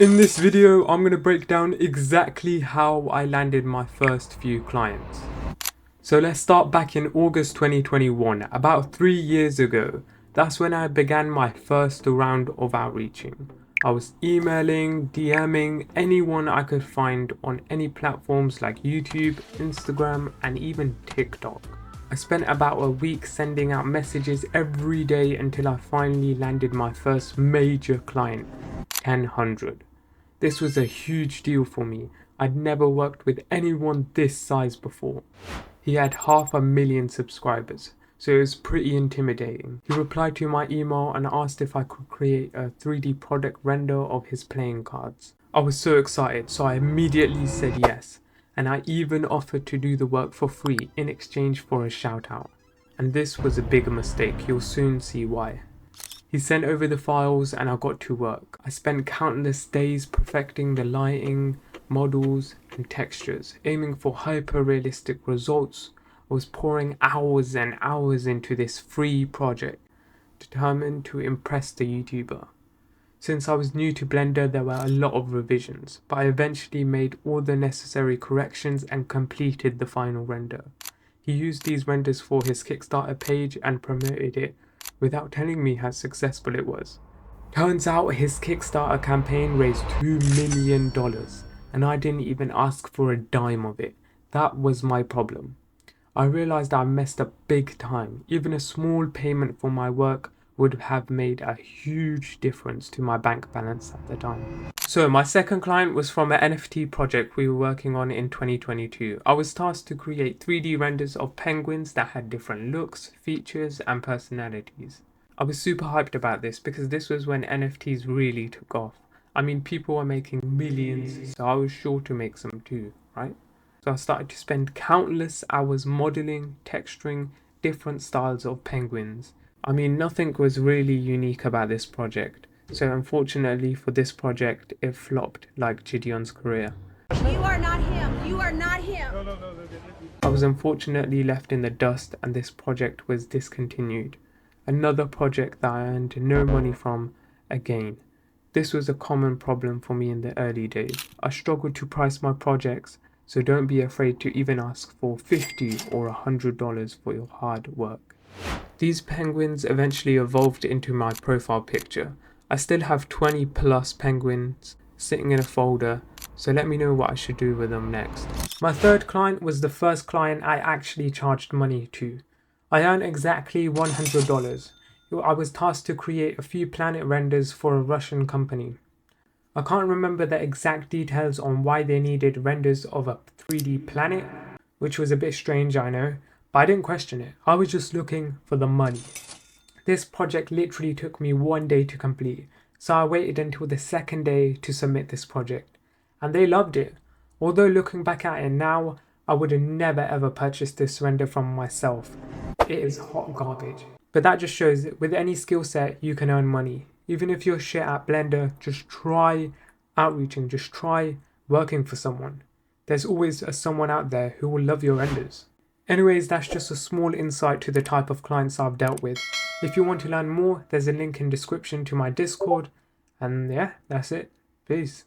In this video, I'm going to break down exactly how I landed my first few clients. So let's start back in August 2021, about 3 years ago. That's when I began my first round of outreaching. I was emailing, DMing anyone I could find on any platforms like YouTube, Instagram, and even TikTok. I spent about a week sending out messages every day until I finally landed my first major client, 1000. This was a huge deal for me. I'd never worked with anyone this size before. He had 500,000 subscribers, so it was pretty intimidating. He replied to my email and asked if I could create a 3D product render of his playing cards. I was so excited, so I immediately said yes, and I even offered to do the work for free in exchange for a shout out. And this was a bigger mistake, you'll soon see why. He sent over the files and I got to work. I spent countless days perfecting the lighting, models and textures, aiming for hyper-realistic results. I was pouring hours and hours into this free project, determined to impress the YouTuber. Since I was new to Blender, there were a lot of revisions, but I eventually made all the necessary corrections and completed the final render. He used these renders for his Kickstarter page and promoted it without telling me how successful it was. Turns out his Kickstarter campaign raised $2 million and I didn't even ask for a dime of it. That was my problem. I realized I messed up big time. Even a small payment for my work would have made a huge difference to my bank balance at the time. So my second client was from an NFT project we were working on in 2022. I was tasked to create 3D renders of penguins that had different looks, features and personalities. I was super hyped about this because this was when NFTs really took off. I mean, people were making millions, so I was sure to make some too, right? So I started to spend countless hours modeling, texturing different styles of penguins. I mean, nothing was really unique about this project. So unfortunately for this project, it flopped like Gideon's career. You are not him. You are not him. I was unfortunately left in the dust and this project was discontinued. Another project that I earned no money from again. This was a common problem for me in the early days. I struggled to price my projects, so don't be afraid to even ask for $50 or $100 for your hard work. These penguins eventually evolved into my profile picture. I still have 20 plus penguins sitting in a folder, so let me know what I should do with them next. My third client was the first client I actually charged money to. I earned exactly $100. I was tasked to create a few planet renders for a Russian company. I can't remember the exact details on why they needed renders of a 3D planet, which was a bit strange, I know, but I didn't question it. I was just looking for the money. This project literally took me 1 day to complete, so I waited until the second day to submit this project. And they loved it. Although looking back at it now, I would have never ever purchased this render from myself. It is hot garbage. But that just shows that with any skill set, you can earn money. Even if you're shit at Blender, just try outreaching, just try working for someone. There's always someone out there who will love your renders. Anyways, that's just a small insight to the type of clients I've dealt with. If you want to learn more, there's a link in description to my Discord. And yeah, that's it. Peace.